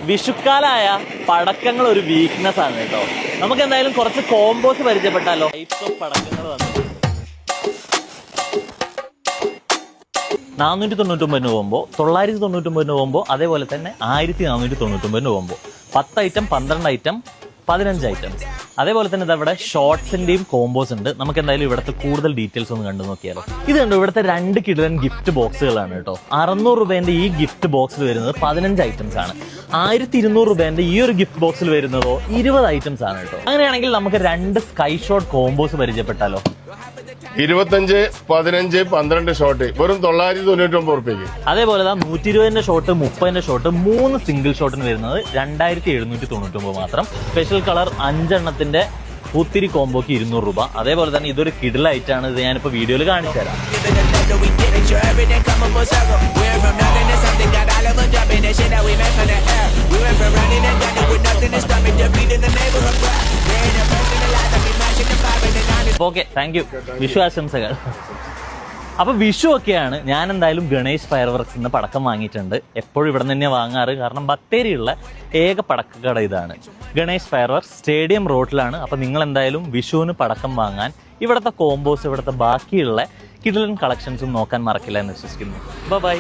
വിഷുക്കാലായ പടക്കങ്ങൾ ഒരു വീക്ക്നെസ് ആണ് കേട്ടോ. നമുക്ക് എന്തായാലും കുറച്ച് കോമ്പോസ് പരിചയപ്പെട്ടാലോ. ടൈപ്സ് ഓഫ് പടക്കങ്ങൾ വന്നിട്ടുണ്ട്. 499 പോകുമ്പോൾ 999 പോകുമ്പോൾ അതേപോലെ തന്നെ 1499 പോകുമ്പോൾ 10 ഐറ്റം 12 ഐറ്റം 15 ഐറ്റംസ്. അതേപോലെ തന്നെ ഇതവിടെ ഷോർട്സിന്റെയും കോമ്പോസ് ഉണ്ട്. നമുക്ക് എന്തായാലും ഇവിടുത്തെ കൂടുതൽ ഡീറ്റെയിൽസ് ഒന്ന് കണ്ടു നോക്കിയാലോ. ഇത് കണ്ടോ, ഇവിടുത്തെ 2 കിടിലൻ ഗിഫ്റ്റ് ബോക്സുകളാണ് കേട്ടോ. 600 രൂപേന്റെ ഈ ഗിഫ്റ്റ് ബോക്സിൽ വരുന്നത് 15 ഐറ്റംസ് ആണ്. 1200 രൂപേന്റെ ഈ ഒരു ഗിഫ്റ്റ് ബോക്സിൽ വരുന്നതോ 20 ഐറ്റംസ് ആണ് കേട്ടോ. അങ്ങനെയാണെങ്കിൽ നമുക്ക് 2 സ്കൈ ഷോട്ട് കോമ്പോസ് പരിചയപ്പെട്ടാലോ. 25, 15, 12 ഷോട്ട് വെറും 999 റുപ്യക്ക്. അതേപോലെ 120 ഷോട്ട് 30 ഷോട്ട് 3 സിംഗിൾ ഷോട്ടിന് വരുന്നത് 2799 മാത്രം. സ്പെഷ്യൽ കളർ 5 എണ്ണത്തിന്റെ പൂത്തിരി കോമ്പോക്ക് 200 രൂപ. അതേപോലെ തന്നെ ഇതൊരു കിടിലായിട്ടാണ്. ഇത് ഞാനിപ്പോ വീഡിയോയിൽ കാണിച്ചു തരാം. Okay, thank you. വിഷു ആശംസകൾ. അപ്പൊ വിഷു ഒക്കെയാണ്. ഞാൻ എന്തായാലും ഗണേഷ് ഫയർ വർക്ക്സ് നിന്ന് പടക്കം വാങ്ങിയിട്ടുണ്ട്. എപ്പോഴും ഇവിടെ നിന്ന് തന്നെയാണ് വാങ്ങാറ്. കാരണം ബത്തേരിയുള്ള ഏക പടക്കക്കട ഇതാണ്. ഗണേഷ് ഫയർ വർക്ക്സ് സ്റ്റേഡിയം റോഡിലാണ്. അപ്പൊ നിങ്ങൾ എന്തായാലും വിഷുവിന് പടക്കം വാങ്ങാൻ ഇവിടുത്തെ കോമ്പോസ്, ഇവിടുത്തെ ബാക്കിയുള്ള കിടിലൻ കളക്ഷൻസും നോക്കാൻ മറക്കില്ല എന്ന് വിശ്വസിക്കുന്നു. ബൈ.